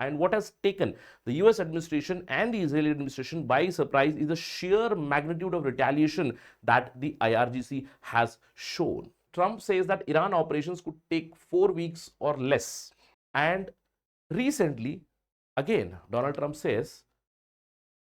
And what has taken the US administration and the Israeli administration by surprise is the sheer magnitude of retaliation that the IRGC has shown. Trump says that Iran operations could take 4 weeks or less. And recently, again, Donald Trump says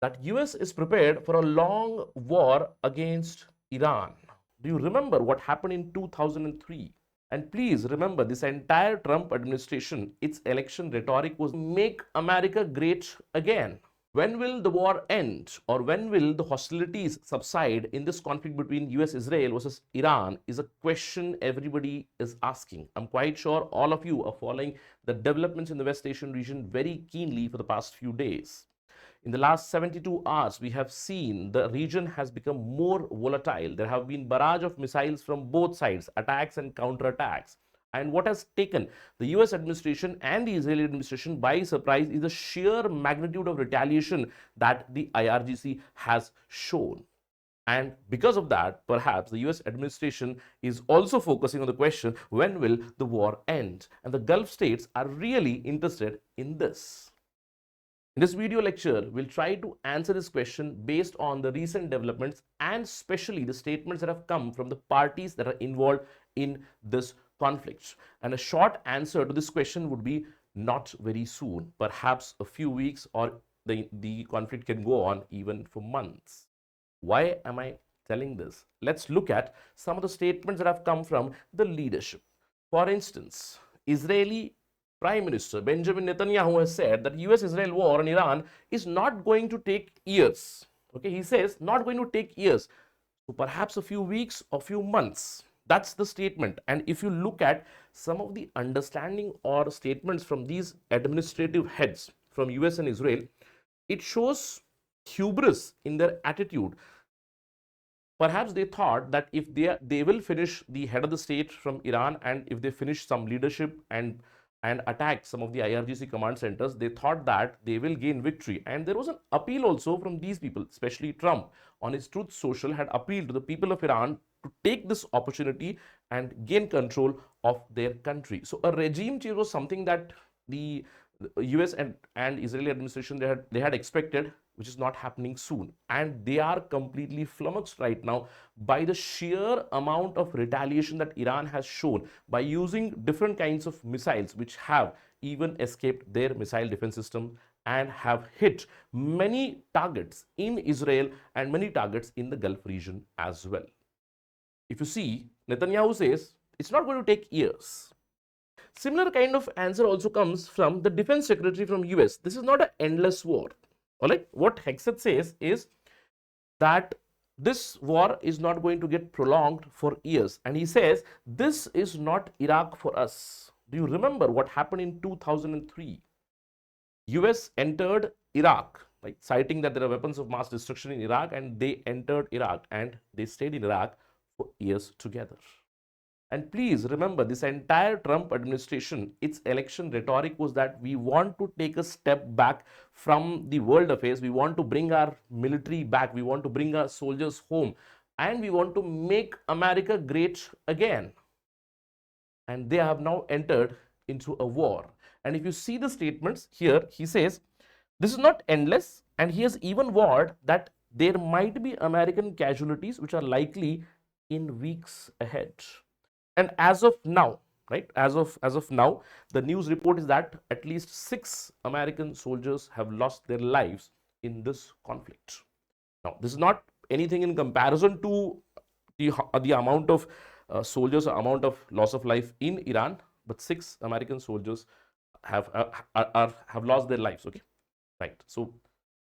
that US is prepared for a long war against Iran. Do you remember what happened in 2003? And please remember, this entire Trump administration, its election rhetoric was make America great again. When will the war end, or when will the hostilities subside in this conflict between US, Israel versus Iran is a question everybody is asking. I'm quite sure all of you are following the developments in the West Asian region very keenly for the past few days. In the last 72 hours, we have seen the region has become more volatile. There have been barrage of missiles from both sides, attacks and counterattacks. And what has taken the US administration and the Israeli administration by surprise is the sheer magnitude of retaliation that the IRGC has shown. And because of that, perhaps the US administration is also focusing on the question, when will the war end? And the Gulf states are really interested in this. In this video lecture, we'll try to answer this question based on the recent developments and especially the statements that have come from the parties that are involved in this conflict. And a short answer to this question would be not very soon, perhaps a few weeks, or the conflict can go on even for months. Why am I telling this? Let's look at some of the statements that have come from the leadership. For instance, Israeli Prime Minister Benjamin Netanyahu has said that US-Israel war on Iran is not going to take years. Okay, he says not going to take years. So perhaps a few weeks or few months. That's the statement. And if you look at some of the understanding or statements from these administrative heads from US and Israel, it shows hubris in their attitude. Perhaps they thought that if they will finish the head of the state from Iran, and if they finish some leadership and attack some of the IRGC command centers, they thought that they will gain victory. And there was an appeal also from these people, especially Trump on his Truth Social had appealed to the people of Iran to take this opportunity and gain control of their country. So a regime change was something that the US and Israeli administration they had expected, which is not happening soon. And they are completely flummoxed right now by the sheer amount of retaliation that Iran has shown by using different kinds of missiles, which have even escaped their missile defense system and have hit many targets in Israel and many targets in the Gulf region as well. If you see, Netanyahu says it's not going to take years. Similar kind of answer also comes from the defense secretary from US. This is not an endless war. All right, what Hegseth says is that this war is not going to get prolonged for years. And he says this is not Iraq for us. Do you remember what happened in 2003? US entered Iraq, right, citing that there are weapons of mass destruction in Iraq, and they entered Iraq and they stayed in Iraq for years together. And please remember, this entire Trump administration, its election rhetoric was that we want to take a step back from the world affairs. We want to bring our military back. We want to bring our soldiers home. And we want to make America great again. And they have now entered into a war. And if you see the statements here, he says, this is not endless. And he has even warned that there might be American casualties which are likely in weeks ahead. And as of now, right, as of now, the news report is that at least 6 American soldiers have lost their lives in this conflict. Now, this is not anything in comparison to the amount of soldiers, amount of loss of life in Iran, but 6 American soldiers have lost their lives. Okay, right. So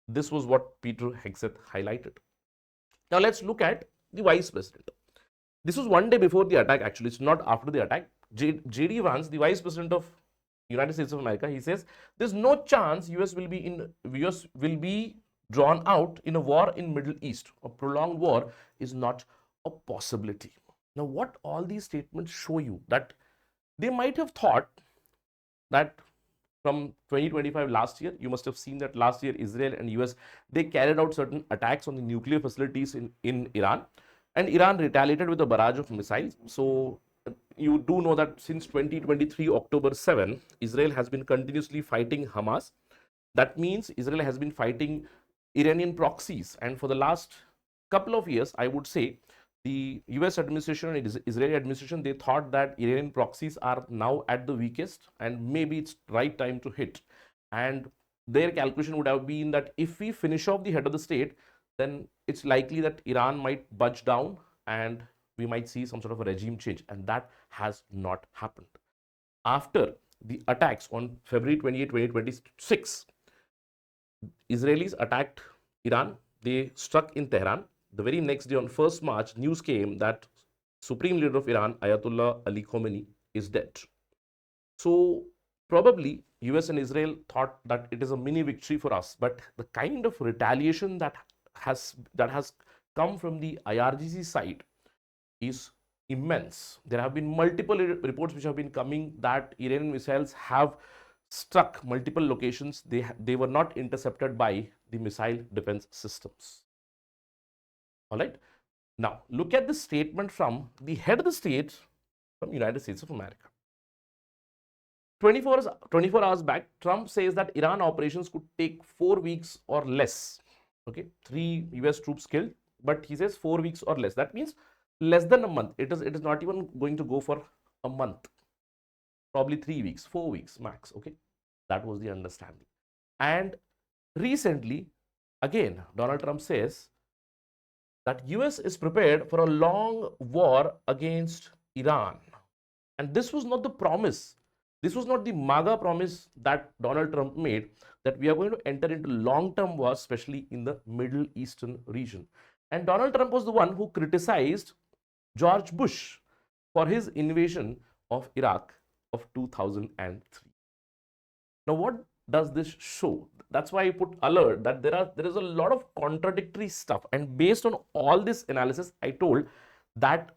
this was what Peter Hegseth highlighted. Now let's look at the vice president. This was one day before the attack, actually. It's not after the attack. J.D. Vance, the Vice President of United States of America, he says, there's no chance US will be drawn out in a war in Middle East. A prolonged war is not a possibility. Now, what all these statements show you? That they might have thought that from 2025 last year, you must have seen that last year Israel and US, they carried out certain attacks on the nuclear facilities in Iran. And Iran retaliated with a barrage of missiles. So you do know that since 2023 October 7, Israel has been continuously fighting Hamas. That means Israel has been fighting Iranian proxies, and for the last couple of years, I would say, the US administration and Israeli administration, they thought that Iranian proxies are now at the weakest and maybe it's right time to hit. And their calculation would have been that if we finish off the head of the state, then it's likely that Iran might budge down and we might see some sort of a regime change, and that has not happened. After the attacks on February 28, 2026, Israelis attacked Iran. They struck in Tehran. The very next day, on 1st March, news came that Supreme Leader of Iran, Ayatollah Ali Khamenei, is dead. So probably US and Israel thought that it is a mini victory for us, but the kind of retaliation that has come from the IRGC side is immense. There have been multiple reports which have been coming that Iranian missiles have struck multiple locations. They were not intercepted by the missile defense systems. All right. Now look at the statement from the head of the state from United States of America. 24 hours back, Trump says that Iran operations could take 4 weeks or less. Okay, 3 US troops killed, but he says 4 weeks or less. That means less than a month. It is not even going to go for a month. Probably 3 weeks, 4 weeks max. Okay, that was the understanding. And recently, again, Donald Trump says that US is prepared for a long war against Iran. And this was not the promise. This was not the MAGA promise that Donald Trump made, that we are going to enter into long-term wars, especially in the Middle Eastern region. And Donald Trump was the one who criticized George Bush for his invasion of Iraq of 2003. Now, what does this show? That's why I put alert that there is a lot of contradictory stuff. And based on all this analysis, I told that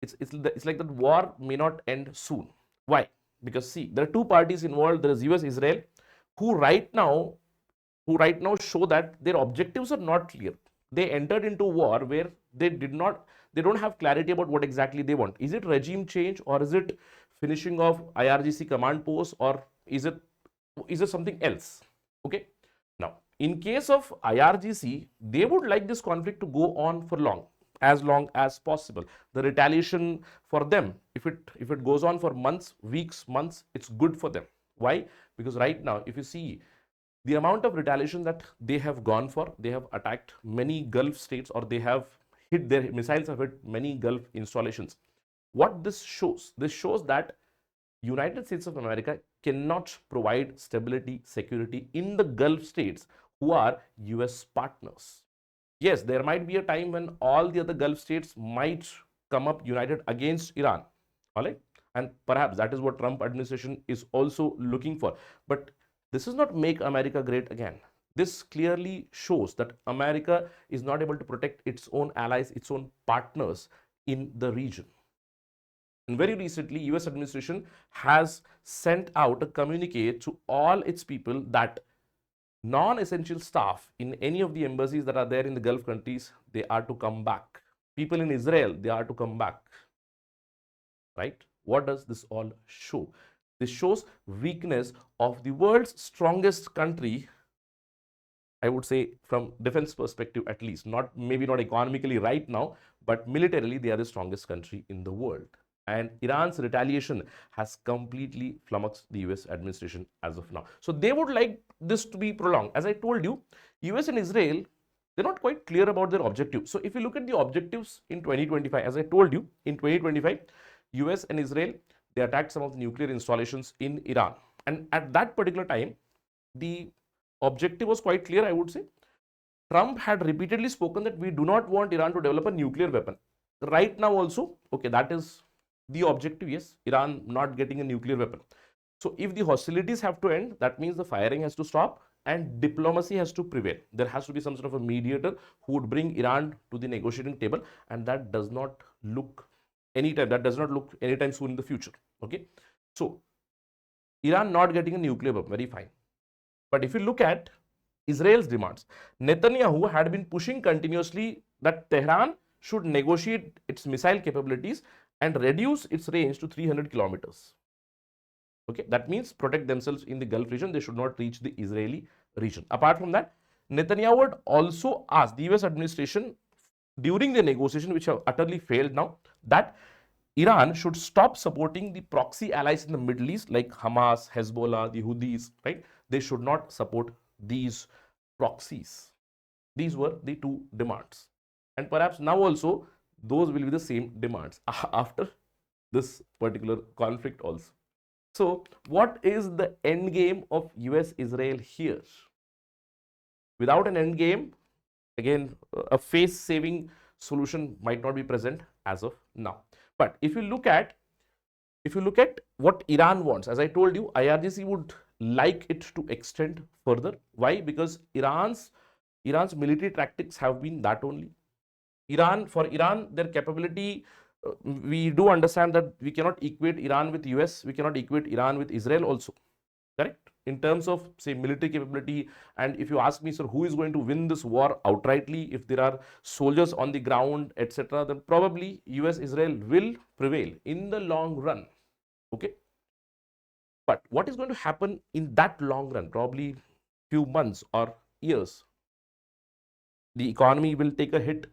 it's like that war may not end soon. Why? Because see, there are two parties involved. There is US, Israel, who right now show that their objectives are not clear. They entered into war where they don't have clarity about what exactly they want. Is it regime change, or is it finishing of IRGC command posts, or is it something else? Okay. Now, in case of IRGC, they would like this conflict to go on for as long as possible. The retaliation for them, if it goes on for months, weeks, months, it's good for them. Why? Because right now, if you see the amount of retaliation that they have gone for, they have attacked many Gulf states, or they have hit, their missiles have hit many Gulf installations. What this shows? This shows that United States of America cannot provide stability, security in the Gulf states who are US partners. Yes, there might be a time when all the other Gulf states might come up united against Iran. All right. And perhaps that is what Trump administration is also looking for. But this is not make America great again. This clearly shows that America is not able to protect its own allies, its own partners in the region. And very recently, US administration has sent out a communique to all its people that non-essential staff in any of the embassies that are there in the Gulf countries, they are to come back. People in Israel, they are to come back. Right? What does this all show? This shows weakness of the world's strongest country, I would say, from defense perspective at least. Maybe not economically right now, but militarily they are the strongest country in the world. And Iran's retaliation has completely flummoxed the US administration as of now. So they would like this to be prolonged. As I told you, US and Israel, they're not quite clear about their objectives. So if you look at the objectives in 2025, as I told you, in 2025, US and Israel, they attacked some of the nuclear installations in Iran. And at that particular time, the objective was quite clear, I would say. Trump had repeatedly spoken that we do not want Iran to develop a nuclear weapon. Right now also, okay, that is the objective, yes, Iran not getting a nuclear weapon. So if the hostilities have to end, that means the firing has to stop and diplomacy has to prevail. There has to be some sort of a mediator who would bring Iran to the negotiating table, and that does not look anytime soon in the future. Okay. So Iran not getting a nuclear weapon, very fine. But if you look at Israel's demands, Netanyahu had been pushing continuously that Tehran should negotiate its missile capabilities and reduce its range to 300 kilometers. Okay, that means protect themselves in the Gulf region. They should not reach the Israeli region. Apart from that, Netanyahu would also ask the US administration during the negotiation, which have utterly failed now, that Iran should stop supporting the proxy allies in the Middle East like Hamas, Hezbollah, the Houthis, right? They should not support these proxies. These were the two demands. And perhaps now also those will be the same demands after this particular conflict also. So what is the end game of US-Israel here? Without an end game, again, a face-saving solution might not be present as of now. But if you look at what Iran wants, as I told you, IRGC would like it to extend further. Why? Because Iran's military tactics have been that only. For Iran, their capability, we do understand that we cannot equate Iran with US, we cannot equate Iran with Israel also, correct? In terms of, say, military capability. And if you ask me, sir, who is going to win this war outrightly, if there are soldiers on the ground, etc., then probably US, Israel will prevail in the long run. Okay. But what is going to happen in that long run, probably few months or years? The economy will take a hit.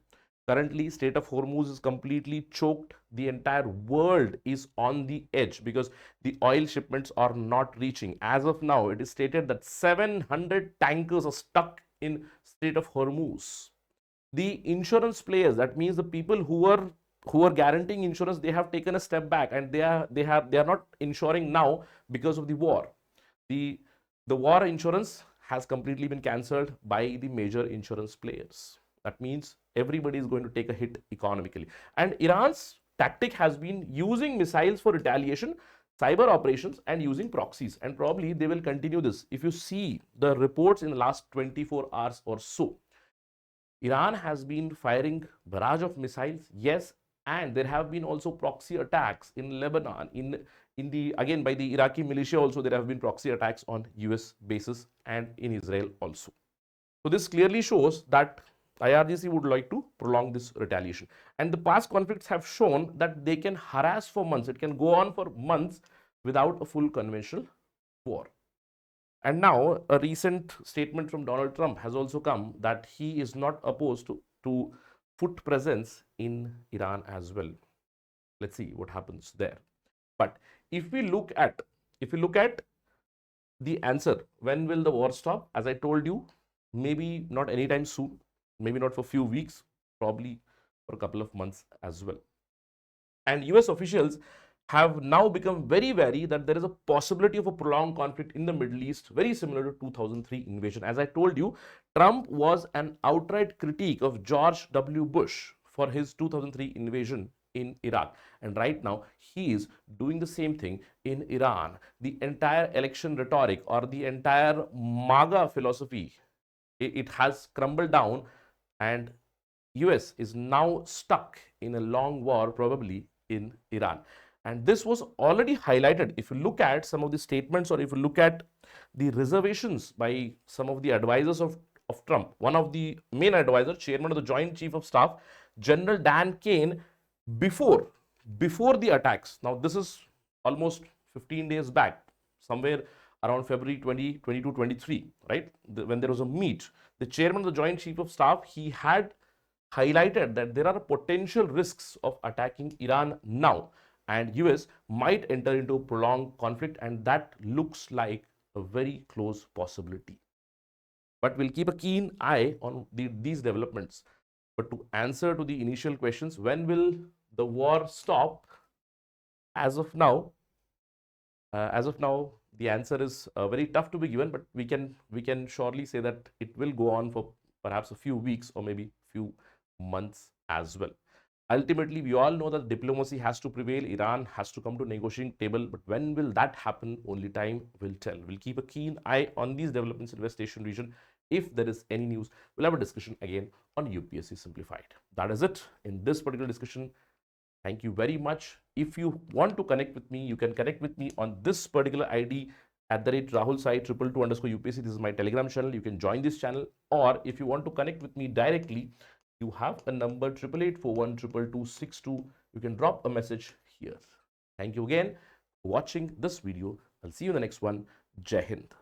Currently, Strait of Hormuz is completely choked. The entire world is on the edge because the oil shipments are not reaching. As of now, it is stated that 700 tankers are stuck in Strait of Hormuz. The insurance players, that means the people who are guaranteeing insurance, they have taken a step back and they are not insuring now because of the war. The war insurance has completely been cancelled by the major insurance players. That means everybody is going to take a hit economically. And Iran's tactic has been using missiles for retaliation, cyber operations, and using proxies. And probably they will continue this. If you see the reports in the last 24 hours or so, Iran has been firing barrage of missiles, yes, and there have been also proxy attacks in Lebanon, again by the Iraqi militia also. There have been proxy attacks on US bases and in Israel also. So this clearly shows that IRGC would like to prolong this retaliation. And the past conflicts have shown that they can harass for months. It can go on for months without a full conventional war. And now a recent statement from Donald Trump has also come that he is not opposed to foot presence in Iran as well. Let's see what happens there. But if we look at the answer, when will the war stop? As I told you, maybe not anytime soon, maybe not for a few weeks, probably for a couple of months as well. And US officials have now become very wary that there is a possibility of a prolonged conflict in the Middle East, very similar to 2003 invasion. As I told you, Trump was an outright critique of George W. Bush for his 2003 invasion in Iraq. And right now, he is doing the same thing in Iran. The entire election rhetoric or the entire MAGA philosophy, it has crumbled down, and US is now stuck in a long war, probably in Iran. And this was already highlighted. If you look at some of the statements, or if you look at the reservations by some of the advisors of Trump, one of the main advisors, chairman of the Joint Chief of Staff, General Dan Kane, before the attacks. Now, this is almost 15 days back, somewhere around February 2022-23, right? When there was a meet, the chairman of the Joint Chief of Staff, he had highlighted that there are potential risks of attacking Iran now, and US might enter into a prolonged conflict, and that looks like a very close possibility. But we'll keep a keen eye on these developments. But to answer to the initial questions, when will the war stop? As of now, the answer is very tough to be given, but we can surely say that it will go on for perhaps a few weeks or maybe few months as well. Ultimately, we all know that diplomacy has to prevail. Iran has to come to negotiating table, but when will that happen? Only time will tell. We'll keep a keen eye on these developments in West Asian region. If there is any news, we'll have a discussion again on UPSC Simplified. That is it in this particular discussion. Thank you very much. If you want to connect with me, you can connect with me on this particular ID @RahulSai222_UPSC. This is my Telegram channel. You can join this channel. Or if you want to connect with me directly, you have a number 8884122262 you can drop a message here. Thank you again for watching this video. I'll see you in the next one. Jai Hind.